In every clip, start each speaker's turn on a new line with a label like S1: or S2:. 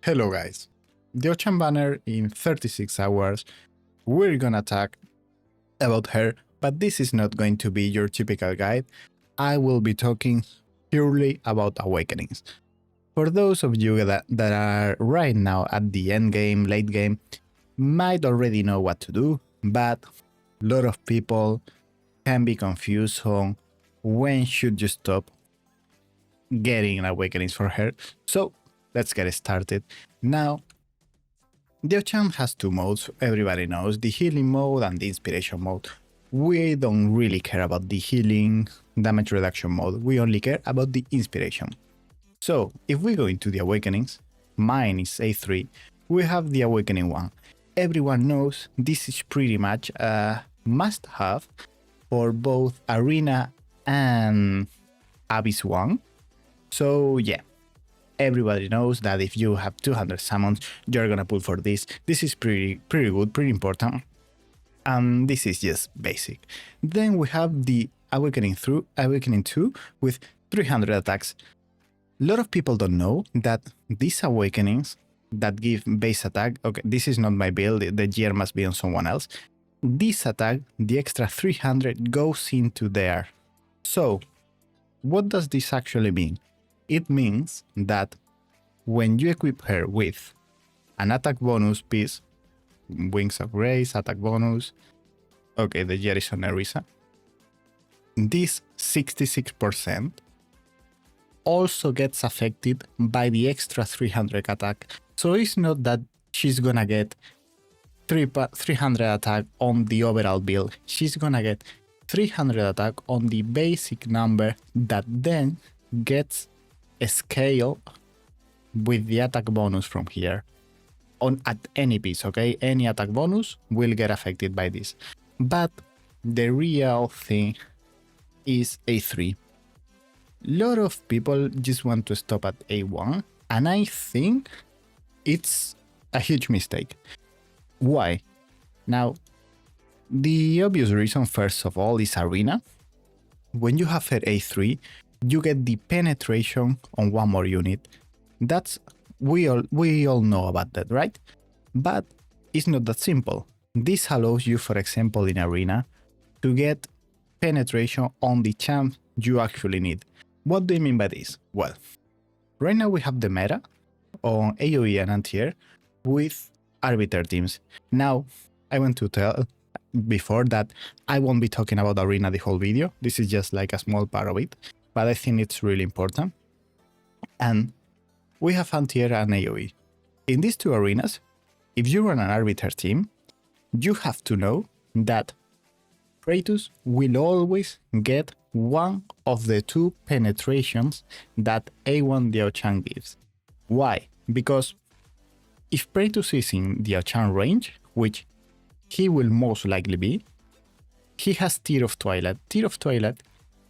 S1: Hello guys, Diaochan banner in 36 hours, we're gonna talk about her, but this is not going to be your typical guide. I will be talking purely about awakenings. For those of you that are right now at the end game, late game, might already know what to do, but a lot of people can be confused on when should you stop getting awakenings for her. So let's get started. Now, Diaochan has two modes, everybody knows, the healing mode and the inspiration mode. We don't really care about the healing damage reduction mode, we only care about the inspiration. So, if we go into the awakenings, mine is A3, we have the awakening 1. Everyone knows this is pretty much a must-have for both Arena and Abyss 1. So yeah, everybody knows that if you have 200 summons, you're gonna pull for this. This is pretty good, pretty important. And this is just basic. Then we have the Awakening 2 with 300 attacks. A lot of people don't know that these awakenings that give base attack, okay, this is not my build, the gear must be on someone else. This attack, the extra 300 goes into there. So, what does this actually mean? It means that when you equip her with an attack bonus piece, Wings of Grace, attack bonus, okay, the gear is on Erisa, this 66% also gets affected by the extra 300 attack. So it's not that she's gonna get 300 attack on the overall build, she's gonna get 300 attack on the basic number that then gets a scale with the attack bonus from here on at any piece, okay? Any attack bonus will get affected by this. But the real thing is A3. A lot of people just want to stop at A1, and I think it's a huge mistake. Why? Now, the obvious reason, first of all, is Arena. When you have her A3, you get the penetration on one more unit. That's we all know about that, right? But it's not that simple. This allows you, for example, in Arena, to get penetration on the champ you actually need. What do I mean by this? Well, right now we have the meta on AoE and anti-air with arbiter teams. Now, I want to tell before that I won't be talking about Arena the whole video. This is just like a small part of it, but I think it's really important. And we have anti-air and AoE. In these two arenas, if you run an arbiter team, you have to know that Kratos will always get one of the two penetrations that A1 Diaochan gives. Why? Because if Kratos is in Diaochan range, which he will most likely be, he has Tear of Twilight. Tear of Twilight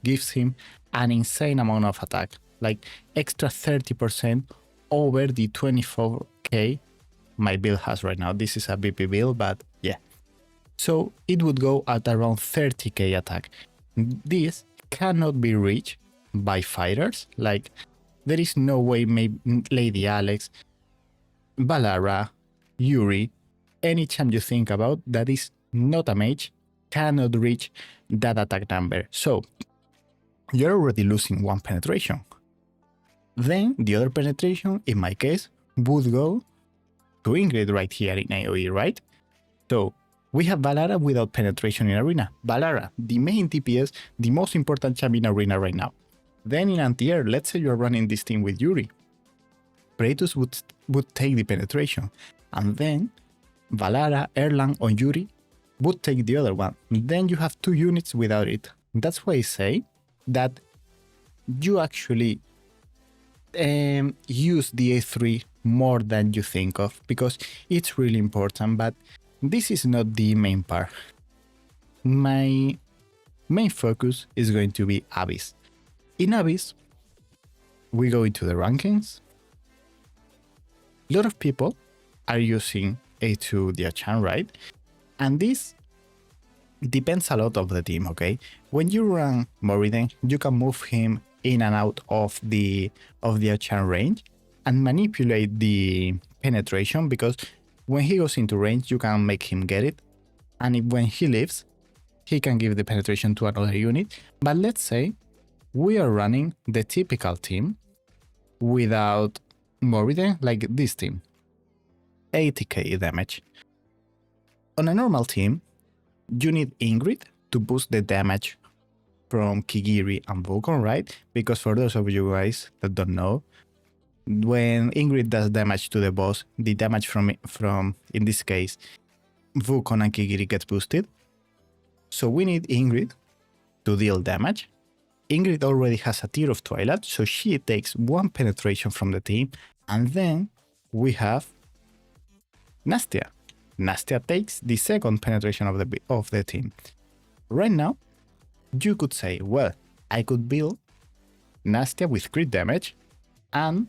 S1: gives him an insane amount of attack, like extra 30% over the 24k my build has right now. This is a BP build, but yeah. So it would go at around 30k attack. This cannot be reached by fighters, like there is no way maybe Lady Alex, Valara, Yuri, any champ you think about that is not a mage cannot reach that attack number. So you're already losing one penetration. Then the other penetration, in my case, would go to Ingrid right here in AoE, right? So we have Valara without penetration in Arena. Valara, the main DPS, the most important champ in Arena right now. Then in anti-air, let's say you're running this team with Yuri. Kratos would take the penetration. And then Valara, Erlang, or Yuri would take the other one. Then you have two units without it. That's why I say that you actually use the A3 more than you think of, because it's really important, but this is not the main part. My main focus is going to be Abyss. In Abyss, we go into the rankings. A lot of people are using A2 Diaochan, right? And this depends a lot of the team, okay? When you run Moriden, you can move him in and out of the Diaochan range. and manipulate the penetration, because when he goes into range, you can make him get it. And when he leaves, he can give the penetration to another unit. But let's say we are running the typical team without Moriden, like this team. 80k damage. On a normal team, you need Ingrid to boost the damage from Kigiri and Vulcan, right? Because for those of you guys that don't know, when Ingrid does damage to the boss, the damage from in this case, Vulcan and Kigiri gets boosted. So we need Ingrid to deal damage. Ingrid already has a Tear of Twilight, so she takes 1 penetration from the team. And then we have Nastia. Nastia takes the 2nd penetration of the team. Right now, you could say, well, I could build Nastia with crit damage and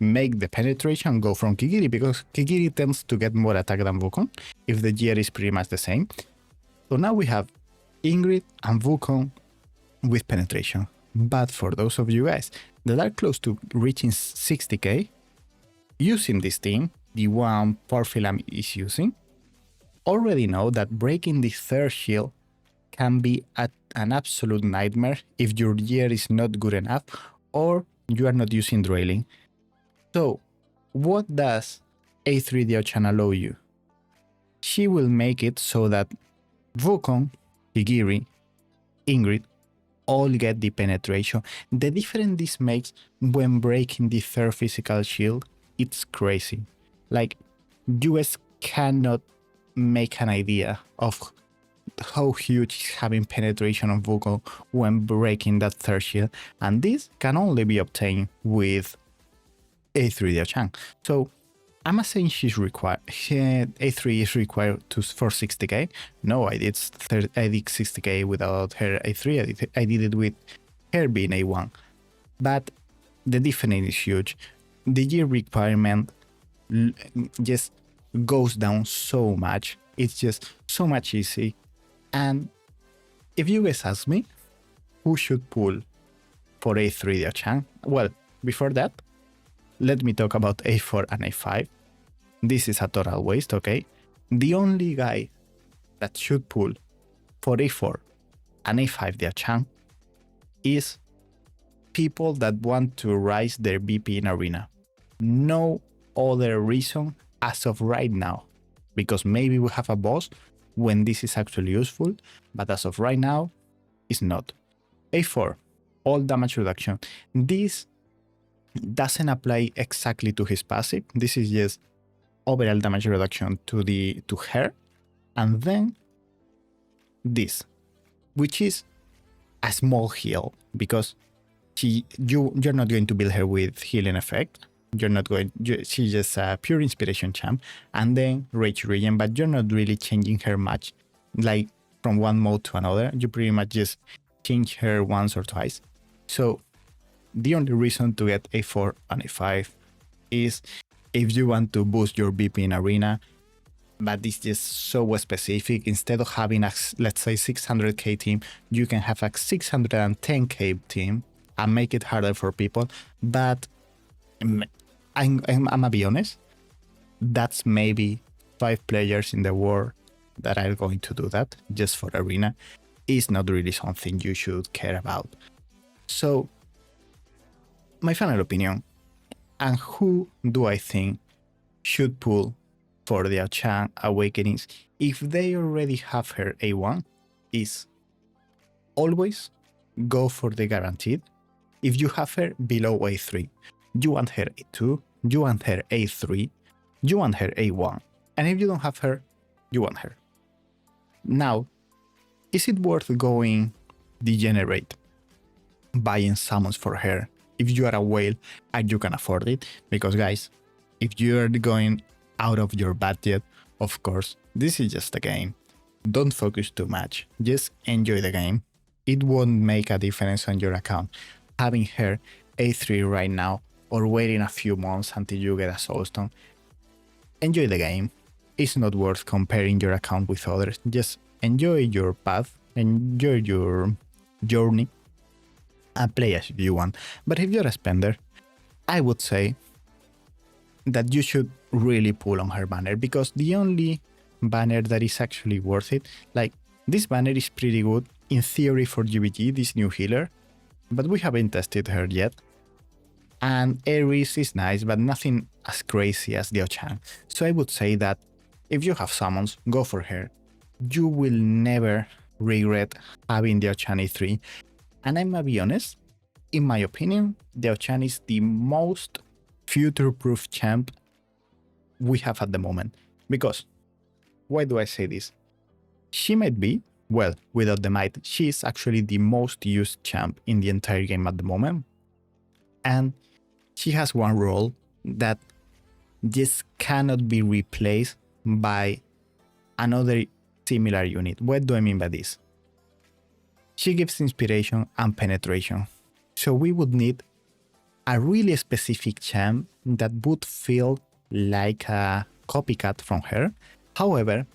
S1: make the penetration go from Kigiri, because Kigiri tends to get more attack than Vulcan if the gear is pretty much the same. So now we have Ingrid and Vulcan with penetration. But for those of you guys that are close to reaching 60k, using this team, the one Porphylam is using, already know that breaking the 3rd shield can be an absolute nightmare if your gear is not good enough or you are not using Drailing. So, what does A3 Diaochan allow you? She will make it so that Vulcan, Kigiri, Ingrid all get the penetration. The difference this makes when breaking the 3rd physical shield, it's crazy. Like, you guys cannot make an idea of how huge is having penetration on Vulcan when breaking that 3rd shield, and this can only be obtained with A3 Diaochan. So I'm not saying A3 is required for 60k. No, I did 60k without her A3. I did it with her being A1. But the difference is huge. The gear requirement just goes down so much. It's just so much easy. And if you guys ask me who should pull for A3 Diaochan, well, before that, let me talk about A4 and A5. This is a total waste, okay? The only guy that should pull for A4 and A5 Diaochan is people that want to rise their BP in Arena. No other reason as of right now, because maybe we have a boss when this is actually useful, but as of right now, it's not. A4, all damage reduction. This doesn't apply exactly to his passive. This is just overall damage reduction to her, and then this, which is a small heal, because you're not going to build her with healing effect. She's just a pure inspiration champ, and then Rage Regen, but you're not really changing her much, like from one mode to another. You pretty much just change her once or twice. So the only reason to get A4 and A5 is if you want to boost your BP in Arena, but it's just so specific. Instead of having a, let's say, 600k team, you can have a 610k team and make it harder for people. But I'm gonna be honest, that's maybe 5 players in the world that are going to do that just for Arena. Is not really something you should care about. So, my final opinion, and who do I think should pull for the Diao Chan Awakenings if they already have her A1, is always go for the guaranteed. If you have her below A3, you want her A2, you want her A3, you want her A1, and if you don't have her, you want her. Now, is it worth going degenerate, buying summons for her if you are a whale and you can afford it? Because guys, if you're going out of your budget, of course, this is just a game. Don't focus too much, just enjoy the game. It won't make a difference on your account having her A3 right now or waiting a few months until you get a soulstone. Enjoy the game. It's not worth comparing your account with others. Just enjoy your path, enjoy your journey, and play as you want. But if you're a spender, I would say that you should really pull on her banner, because the only banner that is actually worth it, like this banner is pretty good in theory for GBG, this new healer, but we haven't tested her yet. And Ares is nice, but nothing as crazy as Diaochan. So I would say that if you have summons, go for her. You will never regret having Diaochan E3. And I'm gonna be honest, in my opinion, Diaochan is the most future-proof champ we have at the moment. Because, why do I say this? She might be, well, without the might, she is actually the most used champ in the entire game at the moment. And she has one role that just cannot be replaced by another similar unit. What do I mean by this? She gives inspiration and penetration. So we would need a really specific champ that would feel like a copycat from her. However,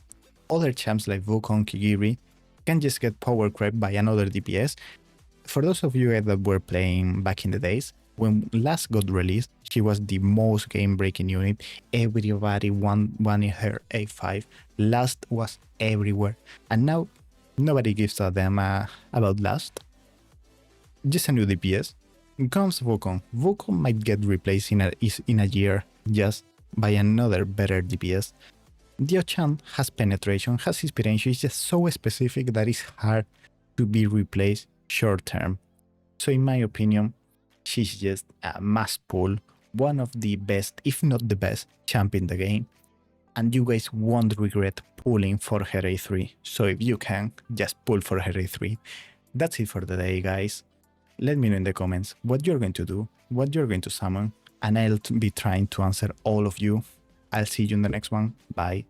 S1: other champs like Wukong, Kigiri can just get power crept by another DPS. For those of you that were playing back in the days, when last got released, she was the most game-breaking unit. Everybody wanted her A5. Last was everywhere. And now, nobody gives a damn about Last. Just a new DPS. Comes Wukong. Wukong might get replaced in a year just by another better DPS. Diaochan has penetration, has inspiration, it's just so specific that it's hard to be replaced short term. So in my opinion, she's just a must pull, one of the best, if not the best, champ in the game. And you guys won't regret pulling for her A3. So if you can, just pull for her A3. That's it for the day, guys. Let me know in the comments what you're going to do, what you're going to summon, and I'll be trying to answer all of you. I'll see you in the next one. Bye.